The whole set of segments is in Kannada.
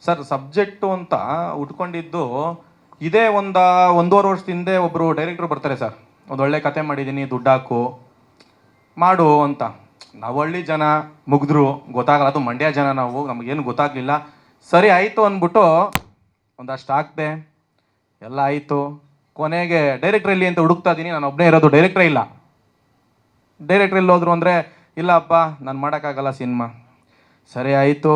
ಸರ್ ಸಬ್ಜೆಕ್ಟು ಅಂತ ಉಟ್ಕೊಂಡಿದ್ದು ಇದೇ ಒಂದೂವರೆ ವರ್ಷದ ಹಿಂದೆ ಒಬ್ಬರು ಡೈರೆಕ್ಟ್ರು ಬರ್ತಾರೆ ಸರ್, ಒಂದು ಒಳ್ಳೆ ಕತೆ ಮಾಡಿದ್ದೀನಿ ದುಡ್ಡು ಹಾಕು ಮಾಡು ಅಂತ. ನಾವು ಹಳ್ಳಿ ಜನ ಮುಗಿದ್ರು ಗೊತ್ತಾಗಲ್ಲ, ಅದು ಮಂಡ್ಯ ಜನ ನಾವು, ನಮಗೇನು ಗೊತ್ತಾಗಲಿಲ್ಲ. ಸರಿ ಆಯಿತು ಅಂದ್ಬಿಟ್ಟು ಒಂದಷ್ಟು ಹಾಕ್ದೆ, ಎಲ್ಲ ಆಯಿತು. ಕೊನೆಗೆ ಡೈರೆಕ್ಟ್ರಲ್ಲಿ ಅಂತ ಹುಡುಕ್ತಾ ಇದ್ದೀನಿ, ನಾನು ಒಬ್ಬನೇ ಇರೋದು, ಡೈರೆಕ್ಟ್ರೇ ಇಲ್ಲ. ಡೈರೆಕ್ಟ್ರಲ್ಲಿ ಹೋದ್ರು ಅಂದರೆ ಇಲ್ಲಪ್ಪ ನಾನು ಮಾಡೋಕ್ಕಾಗಲ್ಲ ಸಿನಿಮಾ. ಸರಿ ಆಯಿತು,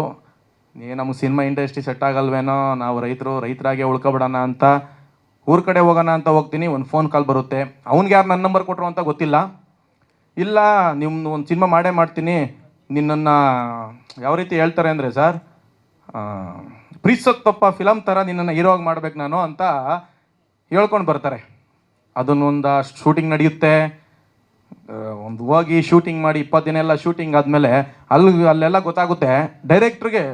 ನಮಗೆ ಸಿನಿಮಾ ಇಂಡಸ್ಟ್ರಿ ಸೆಟ್ ಆಗಲ್ವೇನೋ, ನಾವು ರೈತರಾಗೆ ಉಳ್ಕೊಬಿಡೋಣ ಅಂತ ಊರ ಕಡೆ ಹೋಗೋಣ ಅಂತ ಹೋಗ್ತೀನಿ. ಒಂದು ಫೋನ್ ಕಾಲ್ ಬರುತ್ತೆ, ಅವ್ನಿಗೆ ಯಾರು ನನ್ನ ನಂಬರ್ ಕೊಟ್ಟರು ಅಂತ ಗೊತ್ತಿಲ್ಲ. ಇಲ್ಲ ನಿಮ್ಮದು ಒಂದು ಸಿನಿಮಾ ಮಾಡೇ ಮಾಡ್ತೀನಿ, ನಿನ್ನನ್ನು ಯಾವ ರೀತಿ ಹೇಳ್ತಾರೆ ಅಂದರೆ ಸರ್, ಪ್ರೀತ್ಸೋತ್ತಪ್ಪ ಫಿಲಮ್ ಥರ ನಿನ್ನನ್ನು ಹೀರೋವಾಗಿ ಮಾಡ್ಬೇಕು ನಾನು ಅಂತ ಹೇಳ್ಕೊಂಡು ಬರ್ತಾರೆ. ಅದನ್ನೊಂದು ಶೂಟಿಂಗ್ ನಡೆಯುತ್ತೆ. ಒಂದು ಹೋಗಿ ಶೂಟಿಂಗ್ ಮಾಡಿ 20 ದಿನ ಎಲ್ಲ ಶೂಟಿಂಗ್ ಆದಮೇಲೆ ಅಲ್ಲೆಲ್ಲ ಗೊತ್ತಾಗುತ್ತೆ ಡೈರೆಕ್ಟ್ರಿಗೆ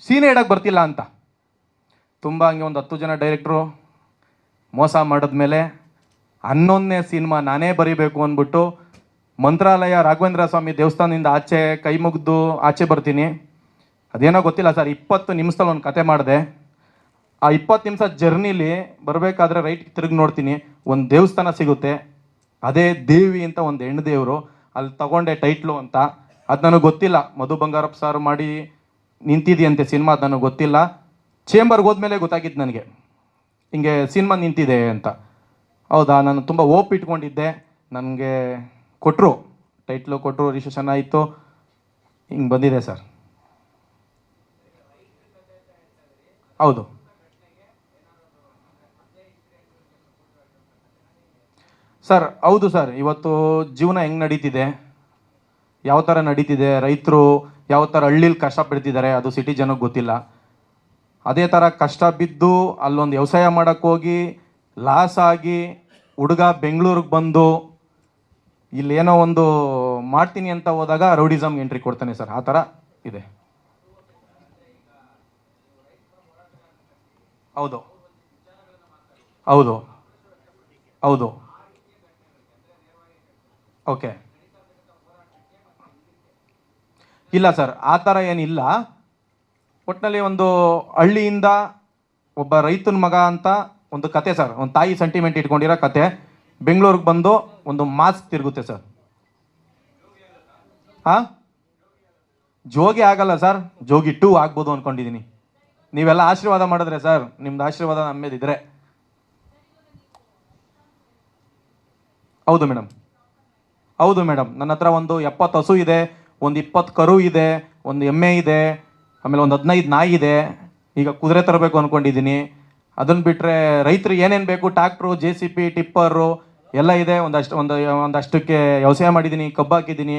ಸೀನೇ ಇಡೋಕ್ಕೆ ಬರ್ತಿಲ್ಲ ಅಂತ. ತುಂಬ ಹಂಗೆ ಒಂದು 10 ಜನ ಡೈರೆಕ್ಟ್ರು ಮೋಸ ಮಾಡಿದ್ಮೇಲೆ 11ನೇ ಸಿನಿಮಾ ನಾನೇ ಬರೀಬೇಕು ಅಂದ್ಬಿಟ್ಟು ಮಂತ್ರಾಲಯ ರಾಘವೇಂದ್ರ ಸ್ವಾಮಿ ದೇವಸ್ಥಾನದಿಂದ ಆಚೆ ಕೈ ಮುಗಿದು ಆಚೆ ಬರ್ತೀನಿ. ಅದೇನೋ ಗೊತ್ತಿಲ್ಲ ಸರ್, 20 ನಿಮಿಷದಲ್ಲಿ ಒಂದು ಕತೆ ಮಾಡಿದೆ. ಆ 20 ನಿಮಿಷ ಜರ್ನಿಲಿ ಬರಬೇಕಾದ್ರೆ ರೈಟ್ ತಿರುಗಿ ನೋಡ್ತೀನಿ, ಒಂದು ದೇವಸ್ಥಾನ ಸಿಗುತ್ತೆ, ಅದೇ ದೇವಿ ಅಂತ ಒಂದು ಹೆಣ್ಣು ದೇವರು, ಅಲ್ಲಿ ತಗೊಂಡೆ ಟೈಟ್ಲು ಅಂತ. ಅದು ನನಗೆ ಗೊತ್ತಿಲ್ಲ, ಮಧು ಬಂಗಾರಪ್ಪ ಸಾರು ಮಾಡಿ ನಿಂತಿದೆಯಂತೆ ಸಿನಿಮಾ, ಅದು ನನಗೆ ಗೊತ್ತಿಲ್ಲ. ಚೇಂಬರ್ಗೆ ಹೋದ್ಮೇಲೆ ಗೊತ್ತಾಗಿದ್ದು ನನಗೆ ಹಿಂಗೆ ಸಿನಿಮಾ ನಿಂತಿದೆ ಅಂತ. ಹೌದಾ, ನಾನು ತುಂಬ ಓಪ್ ಇಟ್ಕೊಂಡಿದ್ದೆ. ನನಗೆ ಕೊಟ್ಟರು, ಟೈಟ್ಲು ಕೊಟ್ಟರು, ರಿಜಿಸ್ಟ್ರೇಷನ್ ಆಯಿತು, ಹಿಂಗೆ ಬಂದಿದೆ ಸರ್. ಹೌದು ಸರ್, ಹೌದು ಸರ್. ಇವತ್ತು ಜೀವನ ಹೆಂಗೆ ನಡೀತಿದೆ, ಯಾವ ಥರ ನಡೀತಿದೆ, ರೈತರು ಯಾವ ಥರ ಹಳ್ಳಿಲಿ ಕಷ್ಟ ಪಡ್ತಿದ್ದಾರೆ, ಅದು ಸಿಟಿ ಜನಕ್ಕೆ ಗೊತ್ತಿಲ್ಲ. ಅದೇ ಥರ ಕಷ್ಟ ಬಿದ್ದು ಅಲ್ಲೊಂದು ವ್ಯವಸಾಯ ಮಾಡೋಕ್ಕೆ ಹೋಗಿ ಲಾಸ್ ಆಗಿ ಹುಡುಗ ಬೆಂಗಳೂರಿಗೆ ಬಂದು ಇಲ್ಲೇನೋ ಒಂದು ಮಾಡ್ತೀನಿ ಅಂತ ಹೋದಾಗ ರೌಡಿಸಮ್ಗೆ ಎಂಟ್ರಿ ಕೊಡ್ತಾನೆ ಸರ್, ಆ ಥರ ಇದೆ. ಹೌದು ಹೌದು ಹೌದು ಓಕೆ. ಇಲ್ಲ ಸರ್, ಆ ಥರ ಏನಿಲ್ಲ. ಒಟ್ಟಿನಲ್ಲಿ ಒಂದು ಹಳ್ಳಿಯಿಂದ ಒಬ್ಬ ರೈತನ ಮಗ ಅಂತ ಒಂದು ಕತೆ ಸರ್, ಒಂದು ತಾಯಿ ಸೆಂಟಿಮೆಂಟ್ ಇಟ್ಕೊಂಡಿರೋ ಕತೆ. ಬೆಂಗಳೂರಿಗೆ ಬಂದು ಒಂದು ಮಾಸ್ಕ್ ತಿರುಗುತ್ತೆ ಸರ್. ಹಾಂ, ಜೋಗಿ ಆಗಲ್ಲ ಸರ್, ಜೋಗಿ 2 ಆಗ್ಬೋದು ಅಂದ್ಕೊಂಡಿದ್ದೀನಿ. ನೀವೆಲ್ಲ ಆಶೀರ್ವಾದ ಮಾಡಿದ್ರೆ ಸರ್, ನಿಮ್ದು ಆಶೀರ್ವಾದ ನಮ್ಮ ಮೇಲೆ ಇದ್ರೆ. ಹೌದು ಮೇಡಮ್, ಹೌದು ಮೇಡಮ್. ನನ್ನ ಹತ್ರ ಒಂದು 70 ಹಸು ಇದೆ, ಒಂದು 20 ಕರು ಇದೆ, ಒಂದು ಎಮ್ಮೆ ಇದೆ, ಆಮೇಲೆ ಒಂದು 15 ನಾಯಿ ಇದೆ. ಈಗ ಕುದುರೆ ತರಬೇಕು ಅಂದ್ಕೊಂಡಿದ್ದೀನಿ. ಅದನ್ನು ಬಿಟ್ಟರೆ ರೈತರಿಗೆ ಏನೇನು ಬೇಕು, ಟ್ಯಾಕ್ಟ್ರು, JCB, ಟಿಪ್ಪರು ಎಲ್ಲ ಇದೆ. ಒಂದಷ್ಟಕ್ಕೆ ವ್ಯವಸಾಯ ಮಾಡಿದ್ದೀನಿ, ಕಬ್ಬು ಹಾಕಿದ್ದೀನಿ,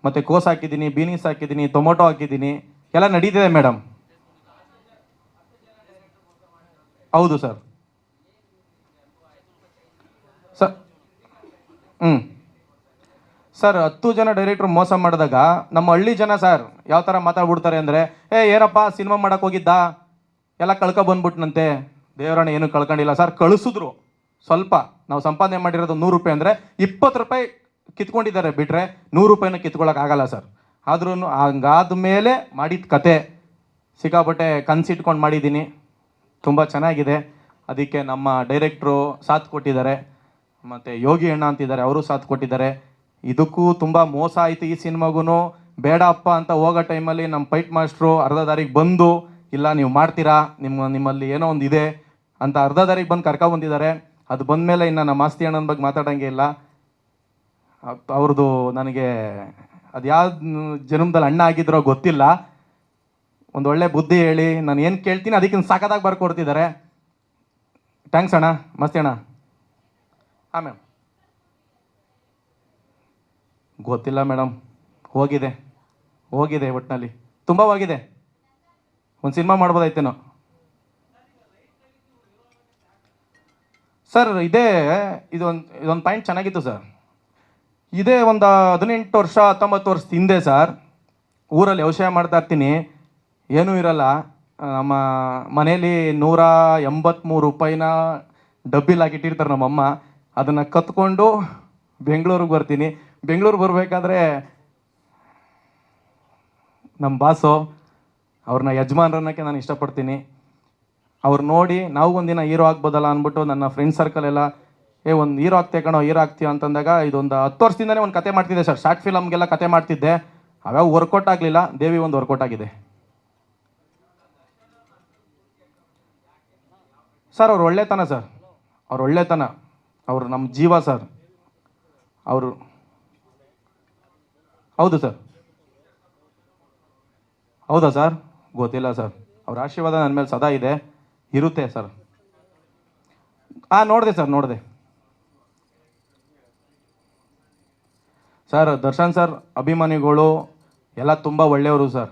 ಮತ್ತು ಕೋಸು ಹಾಕಿದ್ದೀನಿ, ಬೀನೀಸ್ ಹಾಕಿದ್ದೀನಿ, ಟೊಮೊಟೊ ಹಾಕಿದ್ದೀನಿ, ಎಲ್ಲ ನಡೀತಿದೆ ಮೇಡಮ್. ಹೌದು ಸರ್. ಸರ್ ಸರ್ 10 ಜನ ಡೈರೆಕ್ಟ್ರು ಮೋಸ ಮಾಡಿದಾಗ ನಮ್ಮ ಹಳ್ಳಿ ಜನ ಸರ್ ಯಾವ ಥರ ಮಾತಾಡ್ಬಿಡ್ತಾರೆ ಅಂದರೆ, ಏನಪ್ಪ ಸಿನಿಮಾ ಮಾಡೋಕೆ ಹೋಗಿದ್ದ, ಎಲ್ಲ ಬಂದ್ಬಿಟ್ನಂತೆ. ದೇವರಣ್ಣ ಏನು ಕಳ್ಕೊಂಡಿಲ್ಲ ಸರ್, ಕಳಿಸಿದ್ರು ಸ್ವಲ್ಪ. ನಾವು ಸಂಪಾದನೆ ಮಾಡಿರೋದು 100 ರೂಪಾಯಿ ಅಂದರೆ 20 ರೂಪಾಯಿ ಕಿತ್ಕೊಂಡಿದ್ದಾರೆ, ಬಿಟ್ಟರೆ 100 ರೂಪಾಯಿನ ಕಿತ್ಕೊಳ್ಳೋಕ್ಕಾಗಲ್ಲ ಸರ್. ಆದ್ರೂ ಹಂಗಾದ ಮೇಲೆ ಮಾಡಿದ ಕತೆ ಸಿಕ್ಕಾಪಟ್ಟೆ ಕನ್ಸಿಟ್ಕೊಂಡು ಮಾಡಿದ್ದೀನಿ, ತುಂಬ ಚೆನ್ನಾಗಿದೆ. ಅದಕ್ಕೆ ನಮ್ಮ ಡೈರೆಕ್ಟ್ರು ಸಾಥ್ ಕೊಟ್ಟಿದ್ದಾರೆ, ಮತ್ತು ಯೋಗಿ ಅಣ್ಣ ಅಂತಿದ್ದಾರೆ, ಅವರು ಸಾಥ್ ಕೊಟ್ಟಿದ್ದಾರೆ. ಇದಕ್ಕೂ ತುಂಬ ಮೋಸ ಆಯಿತು ಈ ಸಿನಿಮಾಗೂ. ಬೇಡಪ್ಪ ಅಂತ ಹೋಗೋ ಟೈಮಲ್ಲಿ ನಮ್ಮ ಫೈಟ್ ಮಾಸ್ಟ್ರು ಅರ್ಧ ದಾರಿಗೆ ಬಂದು, ಇಲ್ಲ ನೀವು ಮಾಡ್ತೀರಾ, ನಿಮ್ಮಲ್ಲಿ ಏನೋ ಒಂದು ಇದೆ ಅಂತ ಅರ್ಧ ದಾರಿಗೆ ಬಂದು ಕರ್ಕೊಬಂದಿದ್ದಾರೆ. ಅದು ಬಂದಮೇಲೆ ಇನ್ನು ನಮ್ಮ ಆಸ್ತಿ ಅಣ್ಣನ ಬಗ್ಗೆ ಮಾತಾಡೋಂಗೆ ಇಲ್ಲ. ಅವ್ರದ್ದು ನನಗೆ ಅದು ಯಾವ ಜನ್ಮದಲ್ಲಿ ಅಣ್ಣ ಆಗಿದ್ರೋ ಗೊತ್ತಿಲ್ಲ, ಒಂದು ಒಳ್ಳೆ ಬುದ್ಧಿ ಹೇಳಿ ನಾನು ಏನು ಕೇಳ್ತೀನಿ ಅದಕ್ಕಿಂತ ಸಾಕಾದಾಗ ಬರ್ಕೊಡ್ತಿದ್ದಾರೆ. ಥ್ಯಾಂಕ್ಸ್ ಅಣ್ಣ, ಮಸ್ತಿ ಅಣ್ಣ. ಹಾಂ ಮ್ಯಾಮ್, ಗೊತ್ತಿಲ್ಲ ಮೇಡಮ್, ಹೋಗಿದೆ ಒಟ್ಟಿನಲ್ಲಿ ತುಂಬ ಹೋಗಿದೆ. ಒಂದು ಸಿನಿಮಾ ಮಾಡ್ಬೋದಾಯ್ತೇನೋ ಸರ್. ಇದೊಂದು ಪಾಯಿಂಟ್ ಚೆನ್ನಾಗಿತ್ತು ಸರ್. ಇದೇ ಒಂದು 18 ವರ್ಷ 19 ವರ್ಷದ ಹಿಂದೆ ಸರ್, ಊರಲ್ಲಿ ವ್ಯವಸಾಯ ಮಾಡ್ತಾ ಇರ್ತೀನಿ, ಏನೂ ಇರಲ್ಲ. ನಮ್ಮ ಮನೇಲಿ 183 ರೂಪಾಯಿನ ಡಬ್ಬಿಲಿ ಹಾಕಿಟ್ಟಿರ್ತಾರೆ ನಮ್ಮಮ್ಮ. ಅದನ್ನು ಕತ್ಕೊಂಡು ಬೆಂಗಳೂರಿಗೆ ಬರ್ತೀನಿ. ಬೆಂಗಳೂರಿಗೆ ಬರಬೇಕಾದ್ರೆ ನಮ್ಮ ಬಾಸು ಅವ್ರನ್ನ ಯಜಮಾನ್ರನ್ನಕ್ಕೆ ನಾನು ಇಷ್ಟಪಡ್ತೀನಿ. ಅವ್ರು ನೋಡಿ ನಾವು ಒಂದಿನ ಹೀರೋ ಆಗ್ಬೋದಲ್ಲ ಅಂದ್ಬಿಟ್ಟು ನನ್ನ ಫ್ರೆಂಡ್ ಸರ್ಕಲ್ ಎಲ್ಲ ಒಂದು ಹೀರೋ ಆಗ್ತೇ ಕಣೋ, ಹೀರೋ ಆಗ್ತೀಯ ಅಂತಂದಾಗ ಇದೊಂದು 10 ವರ್ಷದಿಂದನೇ ಒಂದು ಕತೆ ಮಾಡ್ತಿದ್ದೆ ಸರ್. ಶಾರ್ಟ್ ಫಿಲಮ್ಗೆಲ್ಲ ಕತೆ ಮಾಡ್ತಿದ್ದೆ. ಅವಾಗ ವರ್ಕೌಟ್ ಆಗಲಿಲ್ಲ. ದೇವಿ ಒಂದು ವರ್ಕೌಟ್ ಆಗಿದೆ ಸರ್. ಅವ್ರು ಒಳ್ಳೆತನ ಸರ್, ಅವ್ರು ಒಳ್ಳೆತನ, ಅವರು ನಮ್ಮ ಜೀವ ಸರ್ ಅವರು. ಹೌದು ಸರ್. ಹೌದಾ ಸರ್? ಗೊತ್ತಿಲ್ಲ ಸರ್. ಅವ್ರ ಆಶೀರ್ವಾದ ನನ್ನ ಮೇಲೆ ಸದಾ ಇದೆ, ಇರುತ್ತೆ ಸರ್. ನೋಡಿದೆ ಸರ್, ನೋಡಿದೆ ಸರ್. ದರ್ಶನ್ ಸರ್ ಅಭಿಮಾನಿಗಳು ಎಲ್ಲ ತುಂಬ ಒಳ್ಳೆಯವರು ಸರ್.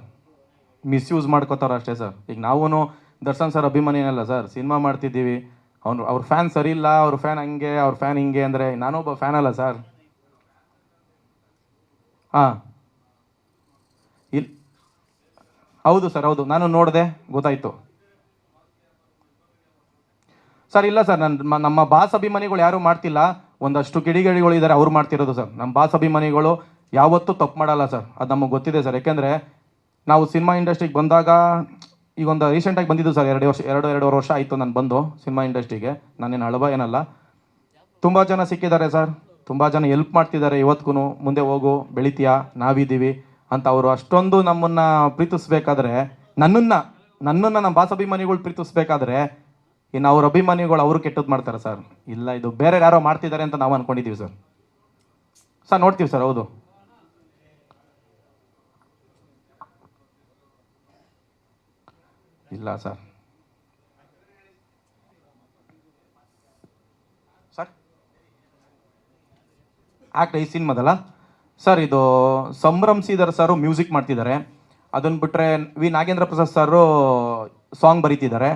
ಮಿಸ್ಯೂಸ್ ಮಾಡ್ಕೋತಾರೆ ಅಷ್ಟೇ ಸರ್. ಈಗ ನಾವು ದರ್ಶನ್ ಸರ್ ಅಭಿಮಾನಿನಲ್ಲ ಸರ್, ಸಿನಿಮಾ ಮಾಡ್ತಿದ್ದೀವಿ. ಅವ್ರ ಫ್ಯಾನ್ ಸರಿ ಇಲ್ಲ, ಅವ್ರ ಫ್ಯಾನ್ ಹಂಗೆ, ಅವ್ರ ಫ್ಯಾನ್ ಹಿಂಗೆ ಅಂದರೆ ನಾನೊಬ್ಬ ಫ್ಯಾನ್ ಅಲ್ಲ ಸರ್. ಹಾಂ, ಇಲ್ಲಿ ಹೌದು ಸರ್, ಹೌದು, ನಾನು ನೋಡಿದೆ, ಗೊತ್ತಾಯಿತು ಸರ್. ಇಲ್ಲ ಸರ್, ನಮ್ಮ ಬಾಸ್ ಅಭಿಮಾನಿಗಳು ಯಾರೂ ಮಾಡ್ತಿಲ್ಲ. ಒಂದಷ್ಟು ಕಿಡಿಗೇಡಿಗಳು ಇದ್ದಾರೆ, ಅವ್ರು ಮಾಡ್ತಿರೋದು ಸರ್. ನಮ್ಮ ಬಾಸ್ ಅಭಿಮಾನಿಗಳು ಯಾವತ್ತೂ ತಪ್ಪು ಮಾಡಲ್ಲ ಸರ್, ಅದು ನಮಗೆ ಗೊತ್ತಿದೆ ಸರ್. ಯಾಕೆಂದರೆ ನಾವು ಸಿನಿಮಾ ಇಂಡಸ್ಟ್ರಿಗೆ ಬಂದಾಗ, ಈಗ ಒಂದು ರೀಸೆಂಟಾಗಿ ಬಂದಿದ್ದು ಸರ್, 2 ವರ್ಷ ಆಯಿತು ನಾನು ಬಂದು ಸಿನಿಮಾ ಇಂಡಸ್ಟ್ರಿಗೆ. ನಾನೇನು ಹಳಬ ಏನಲ್ಲ. ತುಂಬ ಜನ ಸಿಕ್ಕಿದ್ದಾರೆ ಸರ್, ತುಂಬ ಜನ ಹೆಲ್ಪ್ ಮಾಡ್ತಿದ್ದಾರೆ ಇವತ್ತಿಗೂ. ಮುಂದೆ ಹೋಗು, ಬೆಳಿತೀಯಾ, ನಾವಿದ್ದೀವಿ ಅಂತ ಅವರು ಅಷ್ಟೊಂದು ನಮ್ಮನ್ನು ಪ್ರೀತಿಸ್ಬೇಕಾದ್ರೆ, ನನ್ನನ್ನು ನಮ್ಮ ಬಾಸ್ ಅಭಿಮಾನಿಗಳು ಪ್ರೀತಿಸ್ಬೇಕಾದ್ರೆ, ಇನ್ನು ಅವ್ರ ಅಭಿಮಾನಿಗಳು ಅವರು ಕೆಟ್ಟದ್ದು ಮಾಡ್ತಾರೆ ಸರ್. ಇಲ್ಲ, ಇದು ಬೇರೆ ಯಾರೋ ಮಾಡ್ತಿದ್ದಾರೆ ಅಂತ ನಾವು ಅಂದ್ಕೊಂಡಿದ್ದೀವಿ ಸರ್. ಸರ್ ನೋಡ್ತೀವಿ ಸರ್. ಹೌದು ಇಲ್ಲ ಸರ್. ಸರ್ ಈ ಸಿನಿಮಾದಲ್ಲ ಸರ್, ಇದು ಸಂಭ್ರಮ್ ಶ್ರೀಧರ್ ಸರು ಮ್ಯೂಸಿಕ್ ಮಾಡ್ತಿದ್ದಾರೆ. ಅದನ್ನು ಬಿಟ್ಟರೆ ನಾಗೇಂದ್ರ ಪ್ರಸಾದ್ ಸರು ಸಾಂಗ್ ಬರೀತಿದ್ದಾರೆ.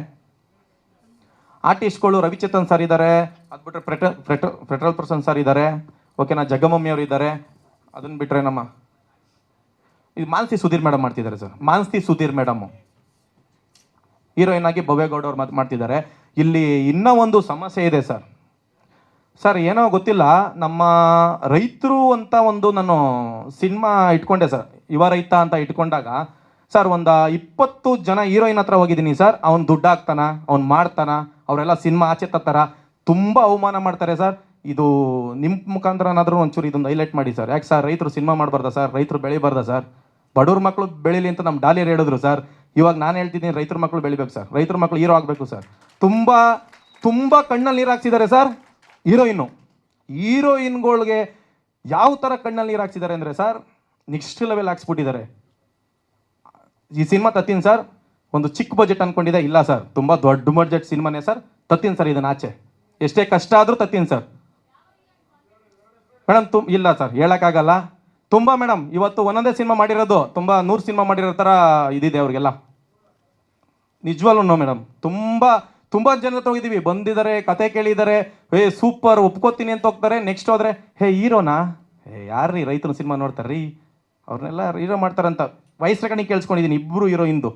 ಆರ್ಟಿಸ್ಟ್ಗಳು ರವಿಚೇತನ್ ಸರ್ ಇದ್ದಾರೆ. ಅದು ಬಿಟ್ಟರೆ ಪೆಟ್ರೋಲ್ ಪರ್ಸನ್ ಸರ್ ಇದ್ದಾರೆ. ಓಕೆನಾ, ಜಗಮಮ್ಮಿ ಅವರು ಇದ್ದಾರೆ. ಅದನ್ನು ಬಿಟ್ಟರೆ ನಮ್ಮ ಇದು ಮಾನಸಿ ಸುಧೀರ್ ಮೇಡಮ್ ಮಾಡ್ತಿದ್ದಾರೆ sir. Manasi Sudhir madam heroine ಆಗಿ ಭವ್ಯಗೌಡ ಅವ್ರು ಮಾಡ್ತಿದ್ದಾರೆ. ಇಲ್ಲಿ ಇನ್ನೂ ಒಂದು ಸಮಸ್ಯೆ ಇದೆ ಸರ್. ಸರ್ ಏನೋ ಗೊತ್ತಿಲ್ಲ, ನಮ್ಮ ರೈತರು ಅಂತ ಒಂದು ನಾನು ಸಿನಿಮಾ ಇಟ್ಕೊಂಡೆ ಸರ್, ಯುವ ರೈತ ಅಂತ ಇಟ್ಕೊಂಡಾಗ ಸರ್, ಒಂದು 20 ಜನ ಹೀರೋಯಿನ್ ಹತ್ರ ಹೋಗಿದ್ದೀನಿ ಸರ್. ಅವ್ನು ದುಡ್ಡು ಹಾಕ್ತಾನ, ಅವ್ನು ಮಾಡ್ತಾನ, ಅವರೆಲ್ಲ ಸಿನಿಮಾ ಆಚೆ ತತ್ತಾರ, ತುಂಬ ಅವಮಾನ ಮಾಡ್ತಾರೆ ಸರ್. ಇದು ನಿಮ್ಮ ಮುಖಾಂತರನಾದರೂ ಒಂಚೂರು ಇದೊಂದು ಹೈಲೈಟ್ ಮಾಡಿ ಸರ್. ಯಾಕೆ ಸರ್, ರೈತರು ಸಿನಿಮಾ ಮಾಡಬಾರ್ದಾ ಸರ್? ರೈತರು ಬೆಳಿಬಾರ್ದಾ ಸರ್? ಬಡವ್ರ ಮಕ್ಕಳು ಬೆಳೀಲಿ ಅಂತ ನಮ್ಮ ಡಾಲಿಯರ್ ಹೇಳಿದ್ರು ಸರ್. ಇವಾಗ ನಾನು ಹೇಳ್ತಿದ್ದೀನಿ, ರೈತರ ಮಕ್ಕಳು ಬೆಳಿಬೇಕು ಸರ್. ರೈತರ ಮಕ್ಕಳು ಹೀರೋ ಆಗಬೇಕು ಸರ್. ತುಂಬ ತುಂಬ ಕಣ್ಣಲ್ಲಿ ನೀರು ಹಾಕ್ಸಿದ್ದಾರೆ ಸರ್ ಹೀರೋಯಿನ್ಗಳಿಗೆ. ಯಾವ ಥರ ಕಣ್ಣಲ್ಲಿ ನೀರು ಹಾಕ್ಸಿದ್ದಾರೆ ಅಂದರೆ ಸರ್, ನೆಕ್ಸ್ಟ್ ಲೆವೆಲ್ ಹಾಕ್ಸ್ಬಿಟ್ಟಿದ್ದಾರೆ. ಈ ಸಿನಿಮಾ ತತ್ತೀನಿ ಸರ್, ಒಂದು ಚಿಕ್ಕ ಬಜೆಟ್ ಅಂದ್ಕೊಂಡಿದೆ. ಇಲ್ಲ ಸರ್, ತುಂಬ ದೊಡ್ಡ ಬಜೆಟ್ ಸಿನಿಮಾನೇ ಸರ್. ತತ್ತೀನಿ ಸರ್ ಇದನ್ನು ಆಚೆ, ಎಷ್ಟೇ ಕಷ್ಟ ಆದರೂ ತತ್ತೀನಿ ಸರ್. ಮೇಡಮ್ ಇಲ್ಲ ಸರ್, ಹೇಳೋಕ್ಕಾಗಲ್ಲ. ತುಂಬ ಮೇಡಮ್, ಇವತ್ತು ಒಂದೊಂದೇ ಸಿನಿಮಾ ಮಾಡಿರೋದು ತುಂಬ 100 ಸಿನಿಮಾ ಮಾಡಿರೋ ಥರ ಇದಿದೆ ಅವ್ರಿಗೆಲ್ಲ. ನಿಜವಾಗ್ಲೂ ಮೇಡಮ್, ತುಂಬ ಜನ ಹೋಗಿದ್ದೀವಿ, ಬಂದಿದ್ದಾರೆ, ಕತೆ ಕೇಳಿದ್ದಾರೆ, ಸೂಪರ್ ಒಪ್ಕೋತೀನಿ ಅಂತ ಹೋಗ್ತಾರೆ. ನೆಕ್ಸ್ಟ್ ಹೋದರೆ ಹೀರೋನಾ, ಯಾರ್ರೀ ರೈತರು ಸಿನಿಮಾ ನೋಡ್ತಾರ್ರೀ, ಅವ್ರನ್ನೆಲ್ಲ ಹೀರೋ ಮಾಡ್ತಾರಂತ ವಯಸ್ಸು ಕಣಿಗೆ ಕೇಳಿಸ್ಕೊಂಡಿದ್ದೀನಿ. ಇಬ್ಬರು ಹೀರೋಯಿಂದು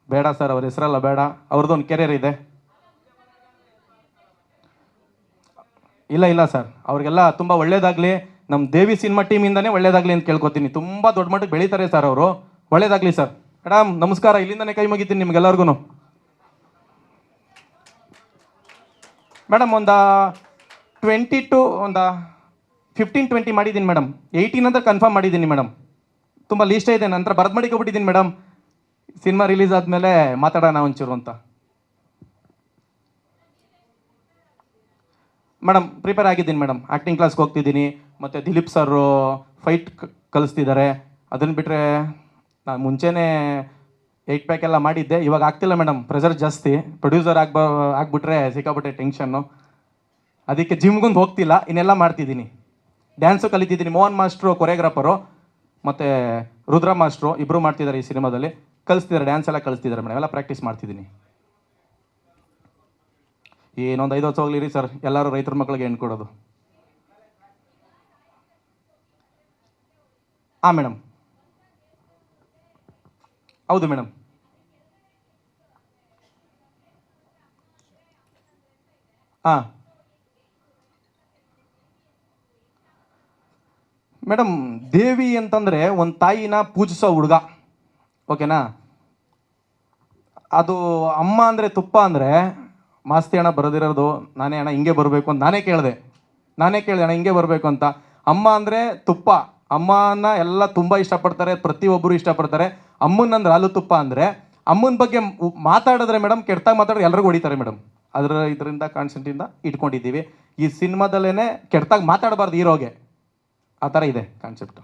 ಬೇಡ ಸರ್, ಅವ್ರ ಹೆಸರಲ್ಲ ಬೇಡ. ಅವ್ರದ್ದೊಂದು ಕೆರಿಯರ್ ಇದೆ. ಇಲ್ಲ ಸರ್, ಅವ್ರಿಗೆಲ್ಲ ತುಂಬ ಒಳ್ಳೇದಾಗಲಿ. ನಮ್ಮ ದೇವಿ ಸಿನಿಮಾ ಟೀಮಿಂದನೇ ಒಳ್ಳೇದಾಗಲಿ ಅಂತ ಕೇಳ್ಕೊತೀನಿ. ತುಂಬ ದೊಡ್ಡ ಮಟ್ಟಕ್ಕೆ ಬೆಳೀತಾರೆ ಸರ್ ಅವರು. ಒಳ್ಳೇದಾಗಲಿ ಸರ್. ಮೇಡಮ್ ನಮಸ್ಕಾರ, ಇಲ್ಲಿಂದನೇ ಕೈ ಮುಗಿತೀನಿ ನಿಮ್ಗೆಲ್ಲರಿಗೂ. ಮೇಡಮ್ ಒಂದು 15-20 ಮಾಡಿದ್ದೀನಿ ಮೇಡಮ್. 18 ಅಂತ ಕನ್ಫರ್ಮ್ ಮಾಡಿದ್ದೀನಿ ಮೇಡಮ್. ತುಂಬ ಲೀಸ್ಟೇ ಇದೆ, ನಂತರ ಬರೆದು ಮಾಡಿಕೊಬಿಟ್ಟಿದ್ದೀನಿ ಮೇಡಮ್. ಸಿನಿಮಾ ರಿಲೀಸ್ ಆದಮೇಲೆ ಮಾತಾಡೋಣ ಒಂಚೂರು ಅಂತ. ಮೇಡಮ್ ಪ್ರಿಪೇರ್ ಆಗಿದ್ದೀನಿ ಮೇಡಮ್. ಆ್ಯಕ್ಟಿಂಗ್ ಕ್ಲಾಸ್ಗೆ ಹೋಗ್ತಿದ್ದೀನಿ. ಮತ್ತು ದಿಲೀಪ್ ಸರ್ ಫೈಟ್ ಕಲಿಸ್ತಿದ್ದಾರೆ. ಅದನ್ನು ಬಿಟ್ಟರೆ ನಾನು ಮುಂಚೆನೇ 8 ಪ್ಯಾಕ್ ಎಲ್ಲ ಮಾಡಿದ್ದೆ. ಇವಾಗ ಆಗ್ತಿಲ್ಲ ಮೇಡಮ್, ಪ್ರೆಷರ್ ಜಾಸ್ತಿ. ಪ್ರೊಡ್ಯೂಸರ್ ಆಗ್ಬಿಟ್ರೆ ಸಿಕ್ಕಾಪಟ್ಟೆ ಟೆನ್ಷನ್ನು. ಅದಕ್ಕೆ ಜಿಮ್ಗೊಂದು ಹೋಗ್ತಿಲ್ಲ, ಇನ್ನೆಲ್ಲ ಮಾಡ್ತಿದ್ದೀನಿ. ಡ್ಯಾನ್ಸು ಕಲಿತಿದ್ದೀನಿ. ಮೋಹನ್ ಮಾಸ್ಟ್ರು ಕೊರಿಯೋಗ್ರಾಫರು, ಮತ್ತು ರುದ್ರ ಮಾಸ್ಟ್ರು ಇಬ್ಬರು ಮಾಡ್ತಿದ್ದಾರೆ ಈ ಸಿನಿಮಾದಲ್ಲಿ. ಕಲಿಸ್ತಿದ್ದಾರೆ, ಡ್ಯಾನ್ಸ್ ಎಲ್ಲ ಕಲಿಸ್ತಿದ್ದಾರೆ ಮೇಡಮ್. ಎಲ್ಲ ಪ್ರಾಕ್ಟೀಸ್ ಮಾಡ್ತಿದ್ದೀನಿ. ಏನೊಂದು 5 ವರ್ಷ ಹೋಗ್ಲಿರಿ ಸರ್, ಎಲ್ಲರೂ ರೈತರ ಮಕ್ಕಳಿಗೆ ಹೆಣ್ಣು ಕೊಡೋದು. ಹಾಂ ಮೇಡಮ್, ಹೌದು ಮೇಡಮ್. ಹಾಂ ಮೇಡಮ್ ದೇವಿ ಅಂತಂದರೆ ಒಂದು ತಾಯಿನ ಪೂಜಿಸೋ ಹುಡುಗ, ಓಕೆನಾ. ಅದು ಅಮ್ಮ ಅಂದರೆ ತುಪ್ಪ ಅಂದರೆ ಮಾಸ್ತಿ ಅಣ್ಣ ಬರೋದಿರೋದು ನಾನೇ ಅಣ್ಣ ಹಿಂಗೆ ಬರಬೇಕು ಅಂತ ನಾನೇ ಕೇಳಿದೆ ಅಣ್ಣ ಹಿಂಗೆ ಬರಬೇಕು ಅಂತ. ಅಮ್ಮ ಅಂದರೆ ತುಪ್ಪ, ಅಮ್ಮನ ಎಲ್ಲ ತುಂಬ ಇಷ್ಟಪಡ್ತಾರೆ, ಪ್ರತಿಯೊಬ್ಬರು ಇಷ್ಟಪಡ್ತಾರೆ. ಅಮ್ಮನಂದ್ರೆ ಹಾಲು ತುಪ್ಪ ಅಂದರೆ ಅಮ್ಮನ ಬಗ್ಗೆ ಮಾತಾಡಿದ್ರೆ ಮೇಡಮ್ ಕೆಟ್ಟಾಗಿ ಮಾತಾಡಿದ್ರೆ ಎಲ್ರಿಗೂ ಹೊಡಿತಾರೆ ಮೇಡಮ್. ಇದರಿಂದ ಕಾನ್ಸೆಪ್ಟಿಂದ ಇಟ್ಕೊಂಡಿದ್ದೀವಿ. ಈ ಸಿನಿಮಾದಲ್ಲೇ ಕೆಟ್ಟಾಗಿ ಮಾತಾಡಬಾರ್ದು ಹೀರೋಗೆ, ಆ ಥರ ಇದೆ ಕಾನ್ಸೆಪ್ಟು.